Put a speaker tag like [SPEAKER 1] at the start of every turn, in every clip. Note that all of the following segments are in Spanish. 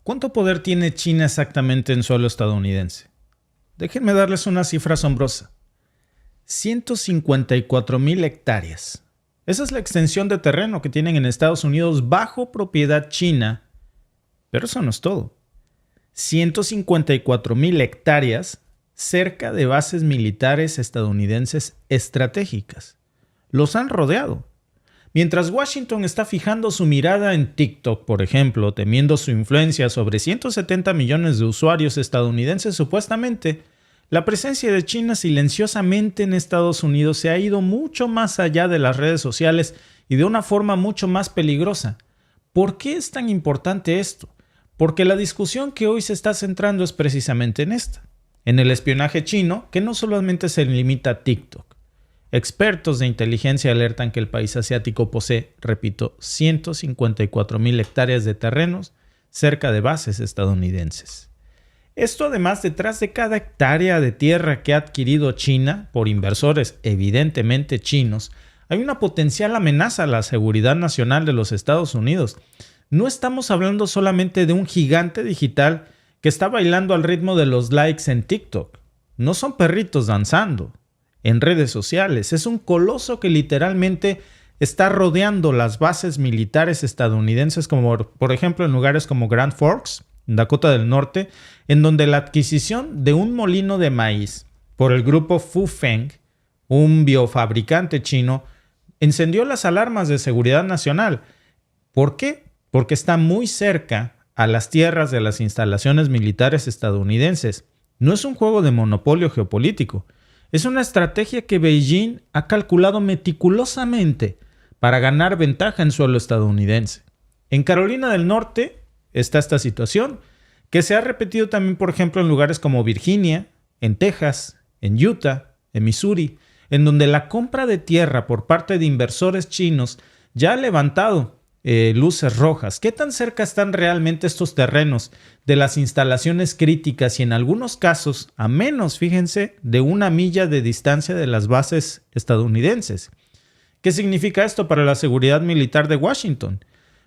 [SPEAKER 1] ¿Cuánto poder tiene China exactamente en suelo estadounidense? Déjenme darles una cifra asombrosa. 154,000 hectáreas. Esa es la extensión de terreno que tienen en Estados Unidos bajo propiedad china. Pero eso no es todo. 154,000 hectáreas cerca de bases militares estadounidenses estratégicas. Los han rodeado. Mientras Washington está fijando su mirada en TikTok, por ejemplo, temiendo su influencia sobre 170 millones de usuarios estadounidenses supuestamente, la presencia de China silenciosamente en Estados Unidos se ha ido mucho más allá de las redes sociales y de una forma mucho más peligrosa. ¿Por qué es tan importante esto? Porque la discusión que hoy se está centrando es precisamente en esta, en el espionaje chino, que no solamente se limita a TikTok. Expertos de inteligencia alertan que el país asiático posee, repito, 154,000 hectáreas de terrenos cerca de bases estadounidenses. Esto además, detrás de cada hectárea de tierra que ha adquirido China por inversores evidentemente chinos, hay una potencial amenaza a la seguridad nacional de los Estados Unidos. No estamos hablando solamente de un gigante digital que está bailando al ritmo de los likes en TikTok. No son perritos danzando en redes sociales. Es un coloso que literalmente está rodeando las bases militares estadounidenses, como por ejemplo en lugares como Grand Forks, Dakota del Norte, en donde la adquisición de un molino de maíz por el grupo Fufeng, un biofabricante chino, encendió las alarmas de seguridad nacional. ¿Por qué? Porque está muy cerca a las tierras de las instalaciones militares estadounidenses. No es un juego de monopolio geopolítico. Es una estrategia que Beijing ha calculado meticulosamente para ganar ventaja en suelo estadounidense. En Carolina del Norte está esta situación, que se ha repetido también, por ejemplo, en lugares como Virginia, en Texas, en Utah, en Missouri, en donde la compra de tierra por parte de inversores chinos ya ha levantado luces rojas. ¿Qué tan cerca están realmente estos terrenos de las instalaciones críticas y en algunos casos a menos, fíjense, de 1 milla de distancia de las bases estadounidenses? ¿Qué significa esto para la seguridad militar de Washington?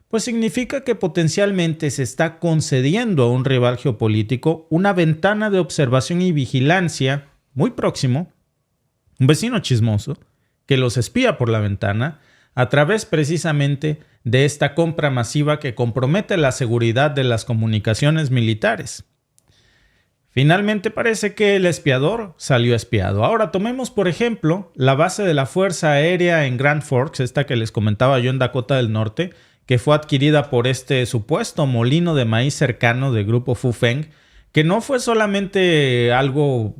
[SPEAKER 1] Pues significa que potencialmente se está concediendo a un rival geopolítico una ventana de observación y vigilancia muy próximo, un vecino chismoso, que los espía por la ventana a través precisamente de esta compra masiva que compromete la seguridad de las comunicaciones militares. Finalmente parece que el espiador salió espiado. Ahora tomemos por ejemplo la base de la Fuerza Aérea en Grand Forks, esta que les comentaba yo en Dakota del Norte, que fue adquirida por este supuesto molino de maíz cercano del grupo Fufeng, que no fue solamente algo,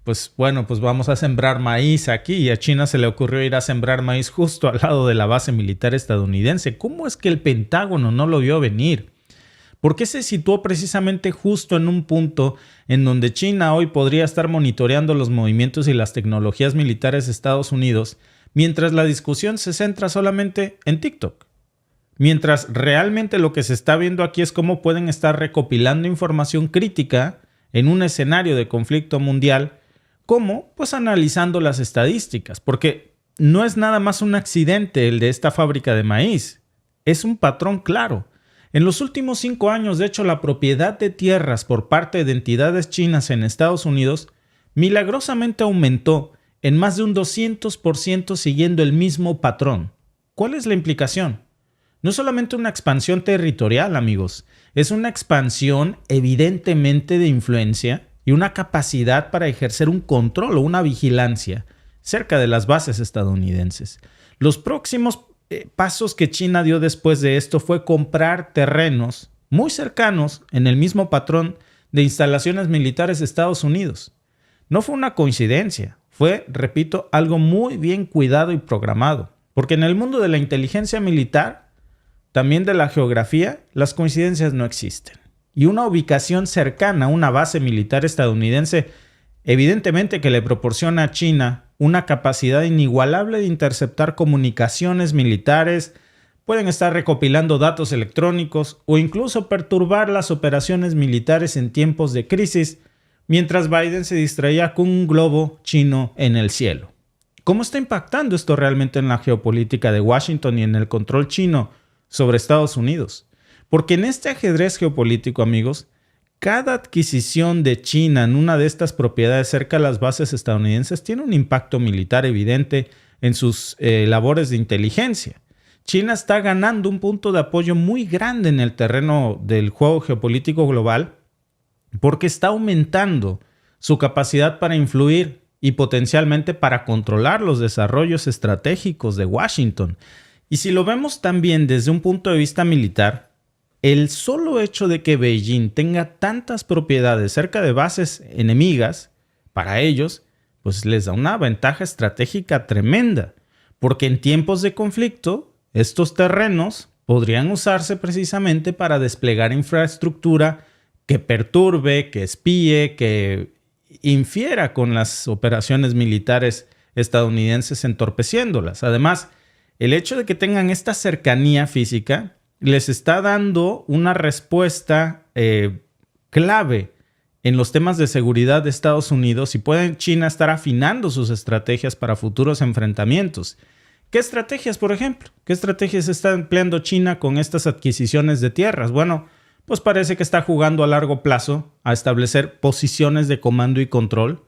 [SPEAKER 1] pues vamos a sembrar maíz aquí, y a China se le ocurrió ir a sembrar maíz justo al lado de la base militar estadounidense. ¿Cómo es que el Pentágono no lo vio venir? ¿Por qué se situó precisamente justo en un punto en donde China hoy podría estar monitoreando los movimientos y las tecnologías militares de Estados Unidos, mientras la discusión se centra solamente en TikTok? Mientras realmente lo que se está viendo aquí es cómo pueden estar recopilando información crítica en un escenario de conflicto mundial. ¿Cómo? Pues analizando las estadísticas, porque no es nada más un accidente el de esta fábrica de maíz, es un patrón claro. En los últimos 5 años, de hecho, la propiedad de tierras por parte de entidades chinas en Estados Unidos milagrosamente aumentó en más de un 200% siguiendo el mismo patrón. ¿Cuál es la implicación? No es solamente una expansión territorial, amigos, es una expansión evidentemente de influencia y una capacidad para ejercer un control o una vigilancia cerca de las bases estadounidenses. Los próximos pasos que China dio después de esto fue comprar terrenos muy cercanos en el mismo patrón de instalaciones militares de Estados Unidos. No fue una coincidencia, fue, repito, algo muy bien cuidado y programado, porque en el mundo de la inteligencia militar, también de la geografía, las coincidencias no existen. Y una ubicación cercana a una base militar estadounidense, evidentemente que le proporciona a China una capacidad inigualable de interceptar comunicaciones militares, pueden estar recopilando datos electrónicos o incluso perturbar las operaciones militares en tiempos de crisis, mientras Biden se distraía con un globo chino en el cielo. ¿Cómo está impactando esto realmente en la geopolítica de Washington y en el control chino sobre Estados Unidos? Porque en este ajedrez geopolítico, amigos, cada adquisición de China en una de estas propiedades cerca de las bases estadounidenses tiene un impacto militar evidente en sus labores de inteligencia. China está ganando un punto de apoyo muy grande en el terreno del juego geopolítico global porque está aumentando su capacidad para influir y potencialmente para controlar los desarrollos estratégicos de Washington. Y si lo vemos también desde un punto de vista militar, el solo hecho de que Beijing tenga tantas propiedades cerca de bases enemigas, para ellos, pues les da una ventaja estratégica tremenda, porque en tiempos de conflicto, estos terrenos podrían usarse precisamente para desplegar infraestructura que perturbe, que espíe, que infiera con las operaciones militares estadounidenses entorpeciéndolas. Además, el hecho de que tengan esta cercanía física les está dando una respuesta clave en los temas de seguridad de Estados Unidos y puede China estar afinando sus estrategias para futuros enfrentamientos. ¿Qué estrategias, por ejemplo? ¿Qué estrategias está empleando China con estas adquisiciones de tierras? Bueno, pues parece que está jugando a largo plazo a establecer posiciones de comando y control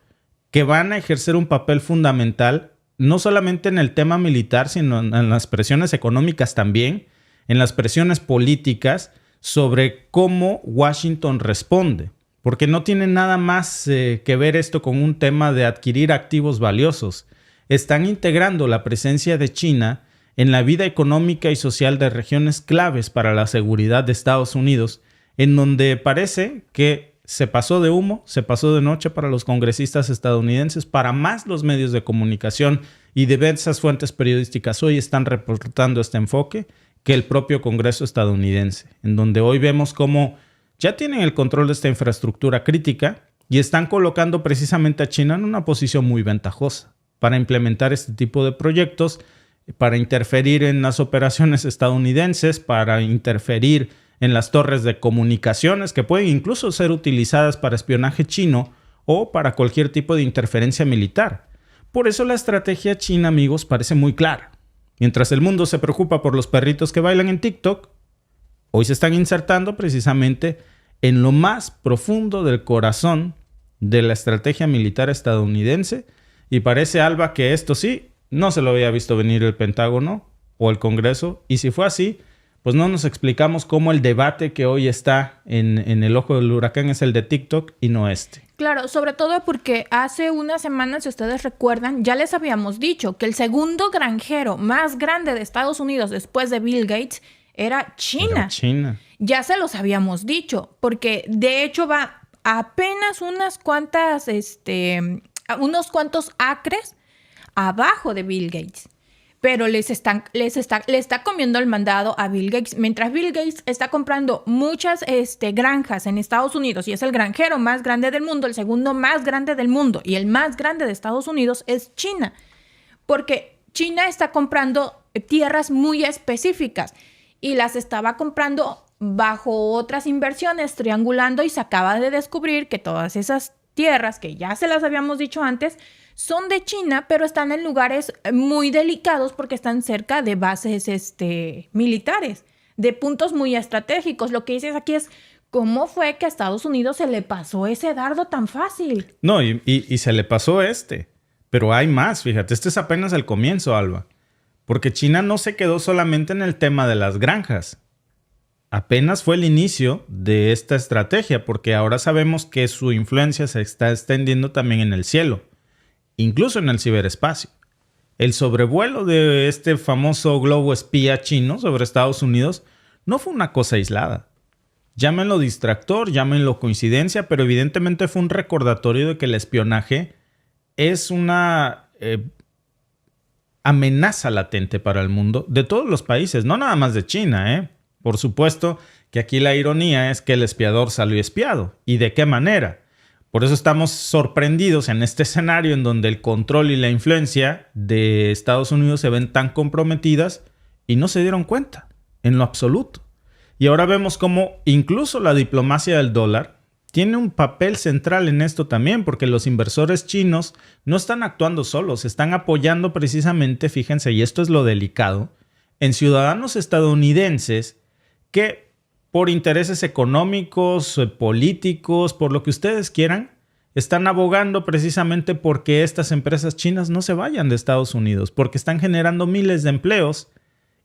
[SPEAKER 1] que van a ejercer un papel fundamental no solamente en el tema militar, sino en las presiones económicas también, en las presiones políticas sobre cómo Washington responde. Porque no tiene nada más que ver esto con un tema de adquirir activos valiosos. Están integrando la presencia de China en la vida económica y social de regiones claves para la seguridad de Estados Unidos, en donde parece que se pasó de humo, se pasó de noche para los congresistas estadounidenses, para más los medios de comunicación y diversas fuentes periodísticas hoy están reportando este enfoque que el propio Congreso estadounidense, en donde hoy vemos cómo ya tienen el control de esta infraestructura crítica y están colocando precisamente a China en una posición muy ventajosa para implementar este tipo de proyectos, para interferir en las operaciones estadounidenses, para interferir en las torres de comunicaciones que pueden incluso ser utilizadas para espionaje chino o para cualquier tipo de interferencia militar. Por eso la estrategia china, amigos, parece muy clara. Mientras el mundo se preocupa por los perritos que bailan en TikTok, hoy se están insertando precisamente en lo más profundo del corazón de la estrategia militar estadounidense y parece, Alba, que esto sí no se lo había visto venir el Pentágono o el Congreso, y si fue así, pues no nos explicamos cómo el debate que hoy está en el ojo del huracán es el de TikTok y no este.
[SPEAKER 2] Claro, sobre todo porque hace unas semanas, si ustedes recuerdan, ya les habíamos dicho que el segundo granjero más grande de Estados Unidos después de Bill Gates era China. Ya se los habíamos dicho, porque de hecho va apenas unos cuantos acres abajo de Bill Gates. Pero le está comiendo el mandado a Bill Gates. Mientras Bill Gates está comprando muchas granjas en Estados Unidos y es el granjero más grande del mundo, el segundo más grande del mundo y el más grande de Estados Unidos es China. Porque China está comprando tierras muy específicas y las estaba comprando bajo otras inversiones, triangulando, y se acaba de descubrir que todas esas tierras, que ya se las habíamos dicho antes, son de China, pero están en lugares muy delicados porque están cerca de bases militares, de puntos muy estratégicos. Lo que dices aquí es, ¿cómo fue que a Estados Unidos se le pasó ese dardo tan fácil?
[SPEAKER 1] No, y se le pasó pero hay más, fíjate, este es apenas el comienzo, Alba, porque China no se quedó solamente en el tema de las granjas. Apenas fue el inicio de esta estrategia, porque ahora sabemos que su influencia se está extendiendo también en el cielo, incluso en el ciberespacio. El sobrevuelo de este famoso globo espía chino sobre Estados Unidos no fue una cosa aislada. Llámenlo distractor, llámenlo coincidencia, pero evidentemente fue un recordatorio de que el espionaje es una amenaza latente para el mundo de todos los países, no nada más de China, Por supuesto que aquí la ironía es que el espiador salió espiado. ¿Y de qué manera? Por eso estamos sorprendidos en este escenario en donde el control y la influencia de Estados Unidos se ven tan comprometidas y no se dieron cuenta en lo absoluto. Y ahora vemos cómo incluso la diplomacia del dólar tiene un papel central en esto también, porque los inversores chinos no están actuando solos, están apoyando precisamente, fíjense, y esto es lo delicado, en ciudadanos estadounidenses que por intereses económicos, políticos, por lo que ustedes quieran, están abogando precisamente porque estas empresas chinas no se vayan de Estados Unidos, porque están generando miles de empleos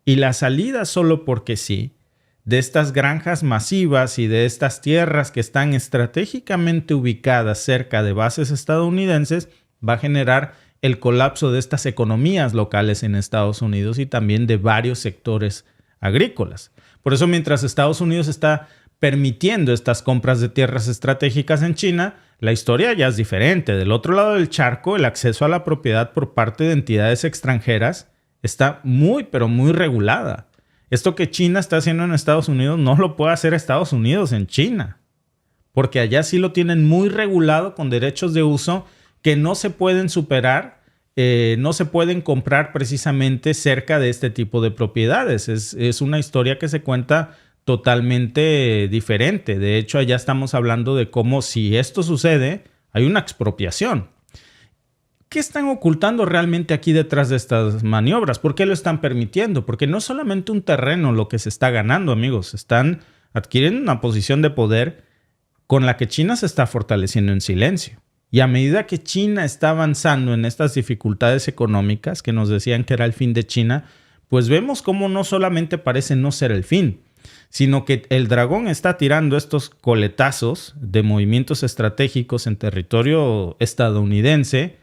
[SPEAKER 1] y la salida solo porque sí de estas granjas masivas y de estas tierras que están estratégicamente ubicadas cerca de bases estadounidenses va a generar el colapso de estas economías locales en Estados Unidos y también de varios sectores agrícolas. Por eso, mientras Estados Unidos está permitiendo estas compras de tierras estratégicas en China, la historia ya es diferente. Del otro lado del charco, el acceso a la propiedad por parte de entidades extranjeras está muy, pero muy regulada. Esto que China está haciendo en Estados Unidos no lo puede hacer Estados Unidos en China, porque allá sí lo tienen muy regulado con derechos de uso que no se pueden superar, no se pueden comprar precisamente cerca de este tipo de propiedades. Es una historia que se cuenta totalmente diferente. De hecho, allá estamos hablando de cómo si esto sucede, hay una expropiación. ¿Qué están ocultando realmente aquí detrás de estas maniobras? ¿Por qué lo están permitiendo? Porque no es solamente un terreno lo que se está ganando, amigos. Están adquiriendo una posición de poder con la que China se está fortaleciendo en silencio. Y a medida que China está avanzando en estas dificultades económicas que nos decían que era el fin de China, pues vemos cómo no solamente parece no ser el fin, sino que el dragón está tirando estos coletazos de movimientos estratégicos en territorio estadounidense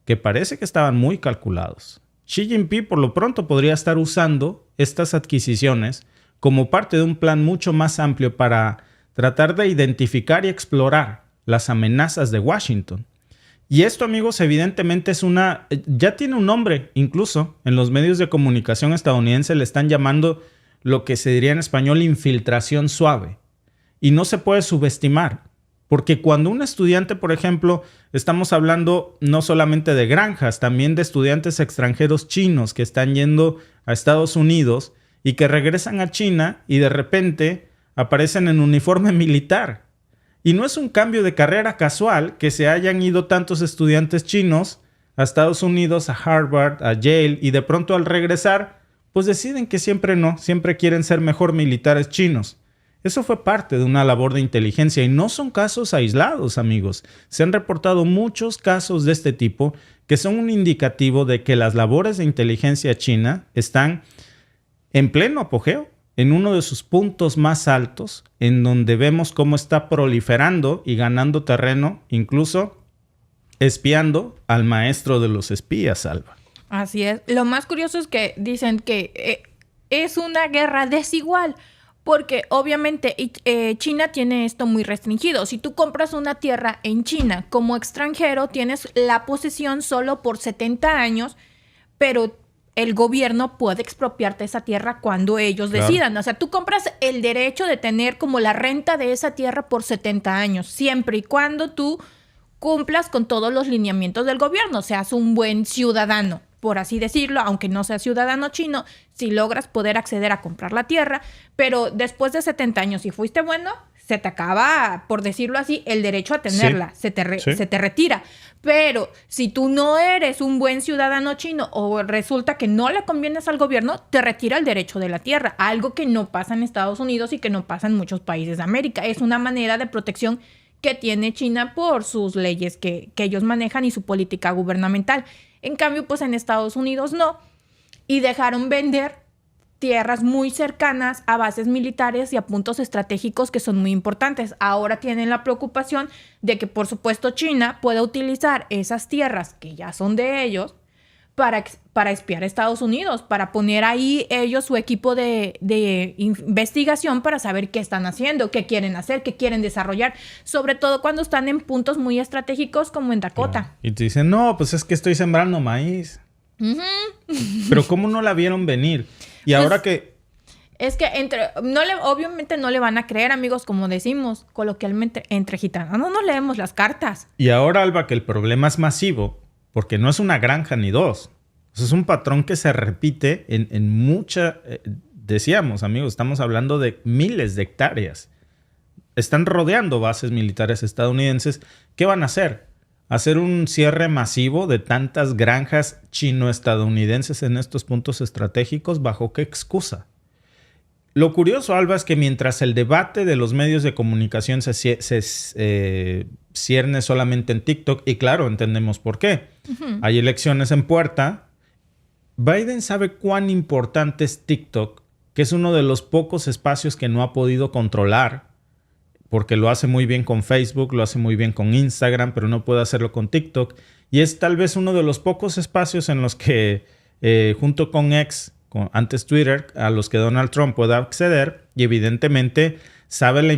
[SPEAKER 1] que parece que estaban muy calculados. Xi Jinping por lo pronto podría estar usando estas adquisiciones como parte de un plan mucho más amplio para tratar de identificar y explorar las amenazas de Washington. Y esto, amigos, evidentemente ya tiene un nombre, incluso en los medios de comunicación estadounidenses le están llamando lo que se diría en español infiltración suave. Y no se puede subestimar, porque cuando un estudiante, por ejemplo, estamos hablando no solamente de granjas, también de estudiantes extranjeros chinos que están yendo a Estados Unidos y que regresan a China y de repente aparecen en uniforme militar. Y no es un cambio de carrera casual que se hayan ido tantos estudiantes chinos a Estados Unidos, a Harvard, a Yale, y de pronto al regresar, pues deciden que siempre no, siempre quieren ser mejor militares chinos. Eso fue parte de una labor de inteligencia y no son casos aislados, amigos. Se han reportado muchos casos de este tipo que son un indicativo de que las labores de inteligencia china están en pleno apogeo, en uno de sus puntos más altos, en donde vemos cómo está proliferando y ganando terreno, incluso espiando al maestro de los espías, Alba.
[SPEAKER 2] Así es. Lo más curioso es que dicen que es una guerra desigual, porque obviamente China tiene esto muy restringido. Si tú compras una tierra en China como extranjero, tienes la posesión solo por 70 años, pero el gobierno puede expropiarte esa tierra cuando ellos decidan. O sea, tú compras el derecho de tener como la renta de esa tierra por 70 años, siempre y cuando tú cumplas con todos los lineamientos del gobierno, seas un buen ciudadano, por así decirlo, aunque no seas ciudadano chino, si logras poder acceder a comprar la tierra, pero después de 70 años, si fuiste bueno, se te acaba, por decirlo así, el derecho a tenerla, se te retira. Pero si tú no eres un buen ciudadano chino o resulta que no le convienes al gobierno, te retira el derecho de la tierra, algo que no pasa en Estados Unidos y que no pasa en muchos países de América. Es una manera de protección que tiene China por sus leyes que ellos manejan y su política gubernamental. En cambio, pues en Estados Unidos no. Y dejaron vender tierras muy cercanas a bases militares y a puntos estratégicos que son muy importantes. Ahora tienen la preocupación de que, por supuesto, China pueda utilizar esas tierras que ya son de ellos para espiar a Estados Unidos, para poner ahí ellos su equipo de investigación para saber qué están haciendo, qué quieren hacer, qué quieren desarrollar, sobre todo cuando están en puntos muy estratégicos como en Dakota.
[SPEAKER 1] Claro. Y te dicen, no, pues es que estoy sembrando maíz. Pero ¿cómo no la vieron venir? Y pues, ahora que...
[SPEAKER 2] Es que obviamente no le van a creer, amigos, como decimos coloquialmente, entre gitanos. No leemos las cartas.
[SPEAKER 1] Y ahora, Alba, que el problema es masivo, porque no es una granja ni dos. Es un patrón que se repite en mucha... decíamos, amigos, estamos hablando de miles de hectáreas. Están rodeando bases militares estadounidenses. ¿Qué van a hacer? Hacer un cierre masivo de tantas granjas chino-estadounidenses en estos puntos estratégicos. ¿Bajo qué excusa? Lo curioso, Alba, es que mientras el debate de los medios de comunicación se cierne solamente en TikTok, y claro, entendemos por qué. Hay elecciones en puerta. Biden sabe cuán importante es TikTok, que es uno de los pocos espacios que no ha podido controlar, porque lo hace muy bien con Facebook, lo hace muy bien con Instagram, pero no puede hacerlo con TikTok. Y es tal vez uno de los pocos espacios en los que, junto con X, antes Twitter, a los que Donald Trump pueda acceder, y evidentemente sabe lo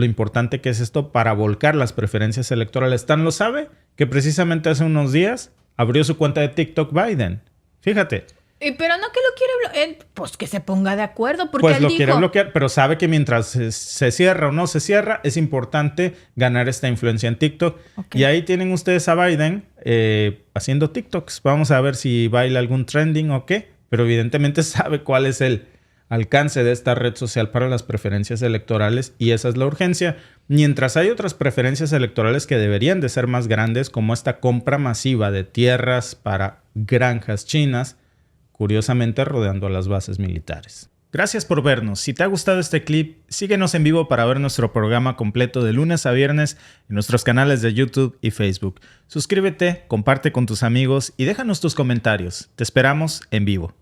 [SPEAKER 1] importante que es esto para volcar las preferencias electorales. Tan lo sabe que precisamente hace unos días abrió su cuenta de TikTok Biden. Fíjate.
[SPEAKER 2] Pero no que lo quiere bloquear, pues que se ponga de acuerdo, porque
[SPEAKER 1] pues
[SPEAKER 2] él
[SPEAKER 1] lo
[SPEAKER 2] dijo...
[SPEAKER 1] quiere bloquear, pero sabe que mientras se cierra o no se cierra, es importante ganar esta influencia en TikTok. Okay. Y ahí tienen ustedes a Biden haciendo TikToks. Vamos a ver si baila algún trending o qué, pero evidentemente sabe cuál es el alcance de esta red social para las preferencias electorales, y esa es la urgencia. Mientras hay otras preferencias electorales que deberían de ser más grandes, como esta compra masiva de tierras para granjas chinas, curiosamente rodeando a las bases militares. Gracias por vernos. Si te ha gustado este clip, síguenos en vivo para ver nuestro programa completo de lunes a viernes en nuestros canales de YouTube y Facebook. Suscríbete, comparte con tus amigos y déjanos tus comentarios. Te esperamos en vivo.